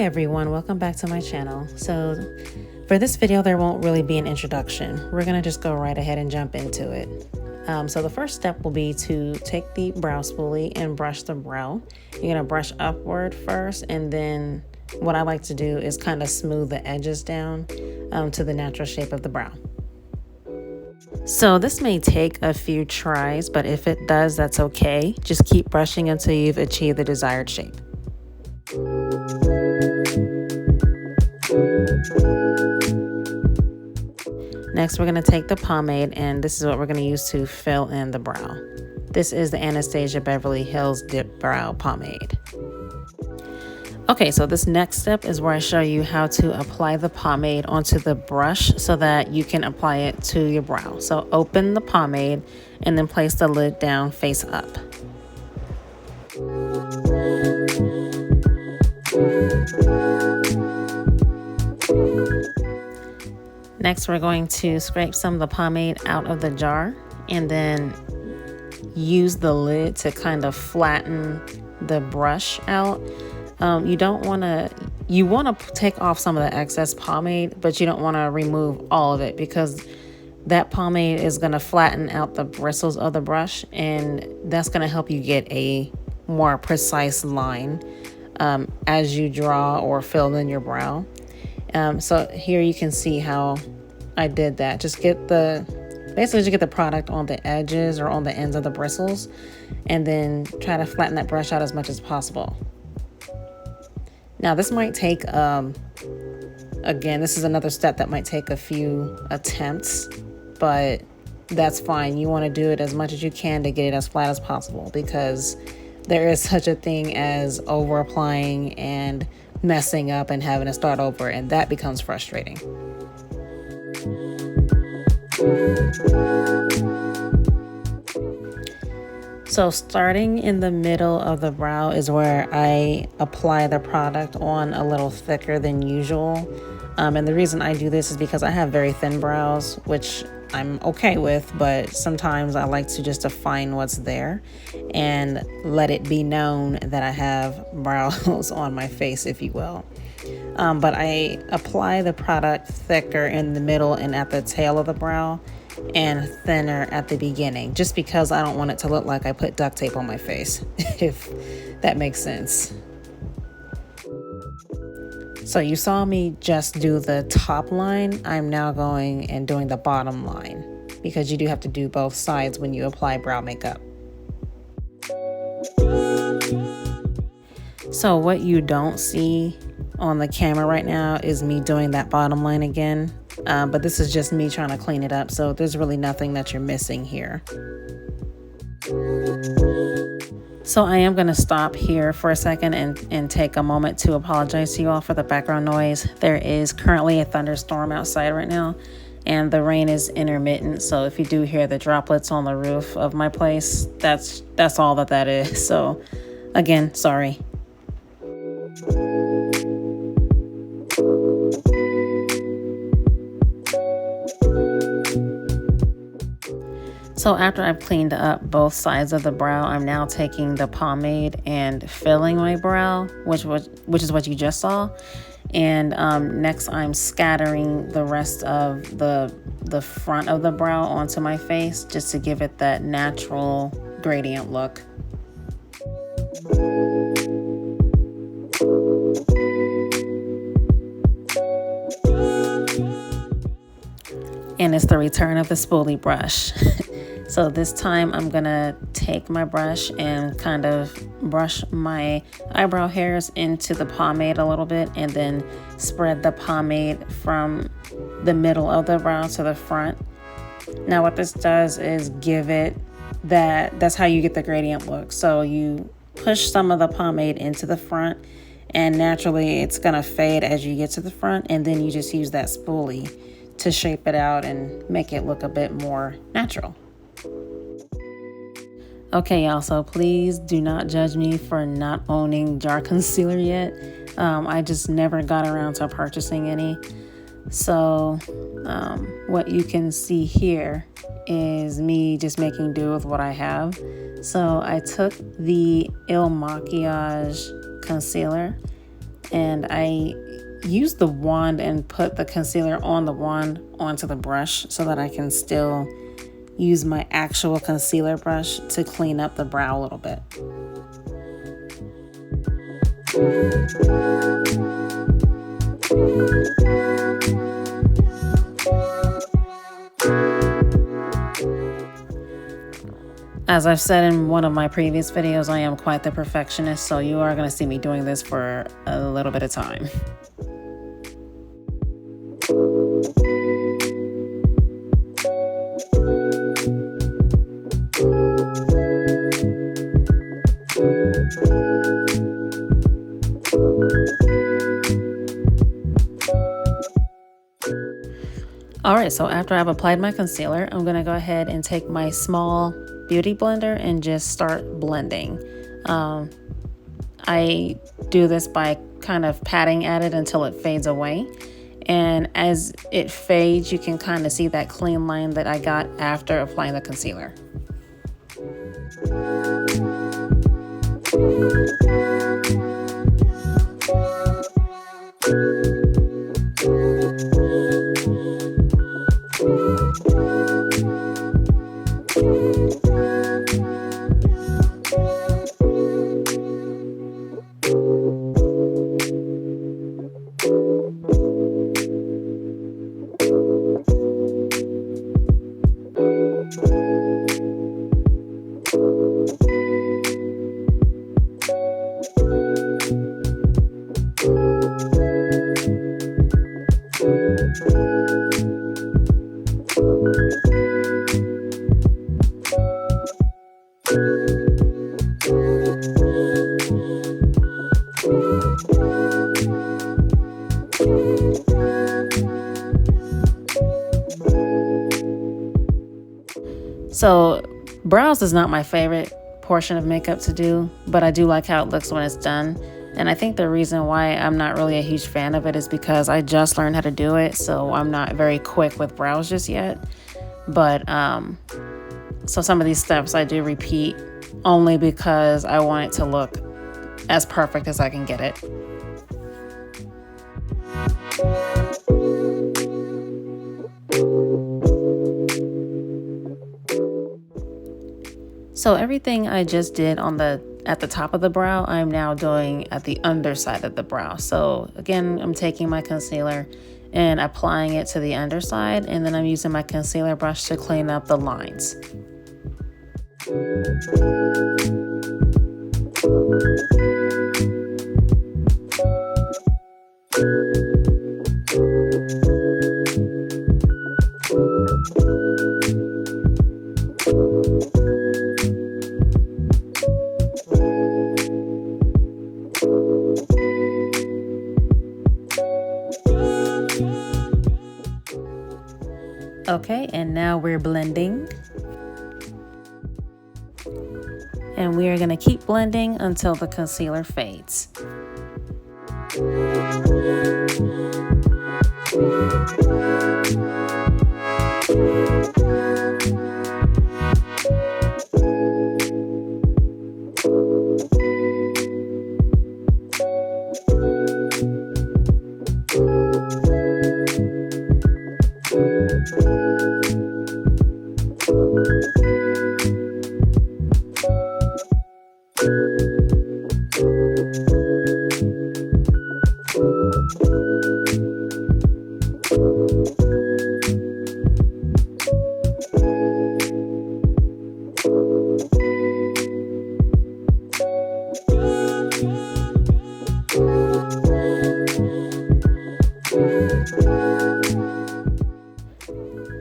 Hi everyone, welcome back to my channel. So for this video there won't really be an introduction. We're gonna just go right ahead and jump into it. So the first step will be to take the brow spoolie and brush the brow. You're gonna brush upward first, and then what I like to do is kind of smooth the edges down to the natural shape of the brow. So this may take a few tries, but if it does, that's okay. Just keep brushing until you've achieved the desired shape. Next, we're going to take the pomade, and this is what we're going to use to fill in the brow. This is the Anastasia Beverly Hills Dip Brow Pomade. Okay, so this next step is where I show you how to apply the pomade onto the brush so that you can apply it to your brow. So open the pomade and then place the lid down face up. Next, we're going to scrape some of the pomade out of the jar and then use the lid to kind of flatten the brush out. You want to take off some of the excess pomade, but you don't want to remove all of it because that pomade is going to flatten out the bristles of the brush, and that's going to help you get a more precise line as you draw or fill in your brow. So here you can see how I did that. Just get the product on the edges or on the ends of the bristles, and then try to flatten that brush out as much as possible. Now this might take, again, this is another step that might take a few attempts, but that's fine. You want to do it as much as you can to get it as flat as possible, because there is such a thing as over applying and messing up and having to start over, and that becomes frustrating. So starting in the middle of the brow is where I apply the product on a little thicker than usual. And the reason I do this is because I have very thin brows, which I'm okay with, but sometimes I like to just define what's there and let it be known that I have brows on my face, if you will. But I apply the product thicker in the middle and at the tail of the brow, and thinner at the beginning, just because I don't want it to look like I put duct tape on my face, if that makes sense. So you saw me just do the top line. I'm now going and doing the bottom line, because you do have to do both sides when you apply brow makeup. So what you don't see on the camera right now is me doing that bottom line again. But this is just me trying to clean it up, so there's really nothing that you're missing here. So I am going to stop here for a second and take a moment to apologize to you all for the background noise. There is currently a thunderstorm outside right now, and the rain is intermittent, so if you do hear the droplets on the roof of my place, that's all that is. So again, sorry. So after I've cleaned up both sides of the brow, I'm now taking the pomade and filling my brow, which is what you just saw. And next I'm scattering the rest of the front of the brow onto my face, just to give it that natural gradient look. And it's the return of the spoolie brush. So this time I'm gonna take my brush and kind of brush my eyebrow hairs into the pomade a little bit, and then spread the pomade from the middle of the brow to the front. Now what this does is give it that's how you get the gradient look. So you push some of the pomade into the front, and naturally it's gonna fade as you get to the front, and then you just use that spoolie to shape it out and make it look a bit more natural. Okay, y'all, so please do not judge me for not owning jar concealer yet. I just never got around to purchasing any. So what you can see here is me just making do with what I have. So I took the Il Makiage concealer and I use the wand and put the concealer on the wand onto the brush so that I can still use my actual concealer brush to clean up the brow a little bit. As I've said in one of my previous videos, I am quite the perfectionist, so you are going to see me doing this for a little bit of time. Alright, so after I've applied my concealer, I'm going to go ahead and take my small beauty blender and just start blending. I do this by kind of patting at it until it fades away. And as it fades, you can kind of see that clean line that I got after applying the concealer. So brows is not my favorite portion of makeup to do, but I do like how it looks when it's done. And I think the reason why I'm not really a huge fan of it is because I just learned how to do it, so I'm not very quick with brows just yet. But so some of these steps I do repeat only because I want it to look as perfect as I can get it. So everything I just did at the top of the brow, I'm now doing at the underside of the brow. So again, I'm taking my concealer and applying it to the underside, and then I'm using my concealer brush to clean up the lines. Okay, and now we're blending. And we are going to keep blending until the concealer fades.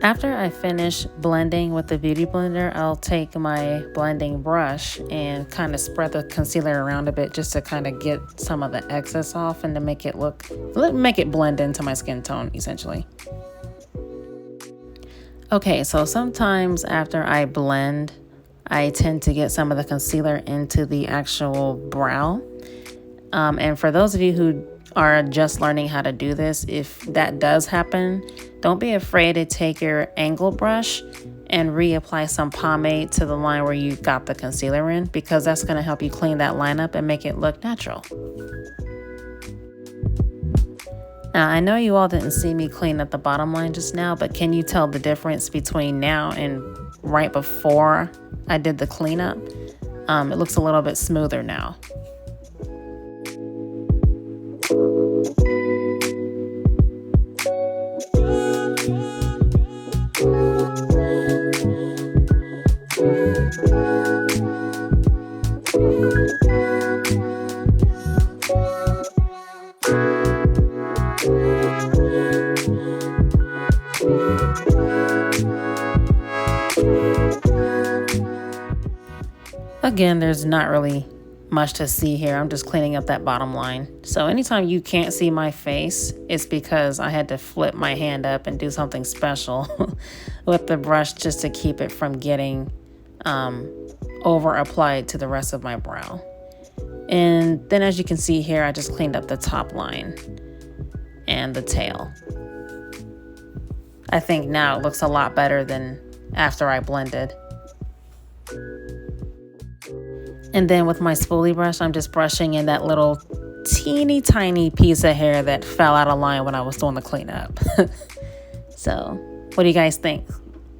After I finish blending with the Beauty Blender, I'll take my blending brush and kind of spread the concealer around a bit just to kind of get some of the excess off and to make it blend into my skin tone, essentially. Okay, so sometimes after I blend, I tend to get some of the concealer into the actual brow. And for those of you who are just learning how to do this, if that does happen, don't be afraid to take your angle brush and reapply some pomade to the line where you got the concealer in, because that's going to help you clean that line up and make it look natural. Now, I know you all didn't see me clean up the bottom line just now, but can you tell the difference between now and right before I did the cleanup? It looks a little bit smoother now. Again, there's not really much to see here. I'm just cleaning up that bottom line. So anytime you can't see my face, it's because I had to flip my hand up and do something special with the brush just to keep it from getting over applied to the rest of my brow. And then as you can see here, I just cleaned up the top line and the tail. I think now it looks a lot better than after I blended. And then with my spoolie brush, I'm just brushing in that little teeny tiny piece of hair that fell out of line when I was doing the cleanup. So what do you guys think?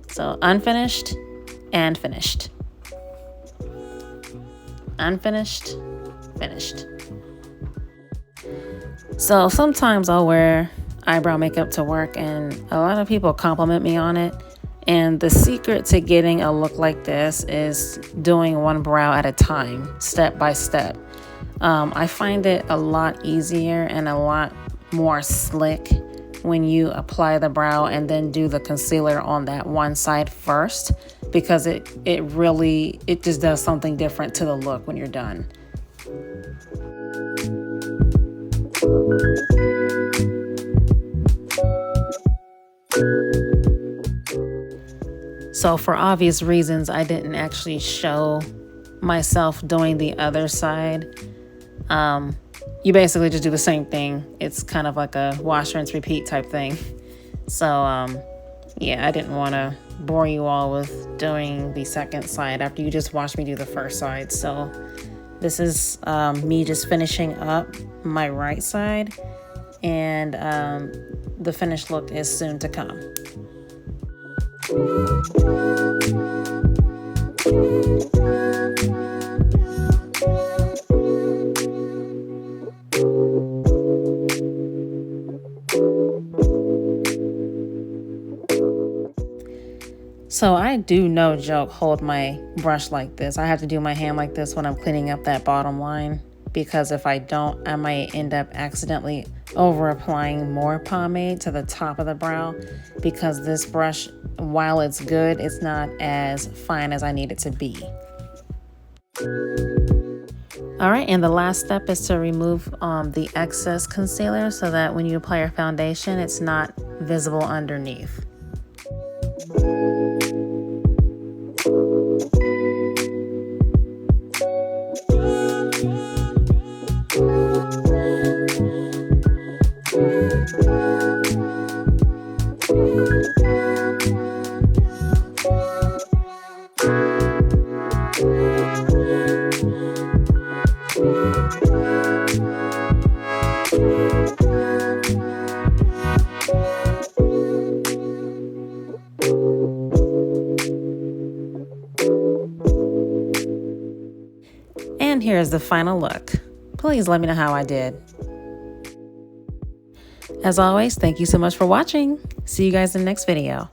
So unfinished and finished. Unfinished, finished. So sometimes I'll wear eyebrow makeup to work and a lot of people compliment me on it. And the secret to getting a look like this is doing one brow at a time, step by step. I find it a lot easier and a lot more slick when you apply the brow and then do the concealer on that one side first, because it just does something different to the look when you're done. So for obvious reasons, I didn't actually show myself doing the other side. You basically just do the same thing. It's kind of like a wash, rinse, repeat type thing. So yeah, I didn't want to bore you all with doing the second side after you just watched me do the first side. So this is me just finishing up my right side, and the finished look is soon to come. So I do, no joke, hold my brush like this. I have to do my hand like this when I'm cleaning up that bottom line, because if I don't, I might end up accidentally over applying more pomade to the top of the brow, because this brush, while it's good, it's not as fine as I need it to be. All right, and the last step is to remove the excess concealer so that when you apply your foundation, it's not visible underneath. And here's the final look. Please let me know how I did. As always, thank you so much for watching. See you guys in the next video.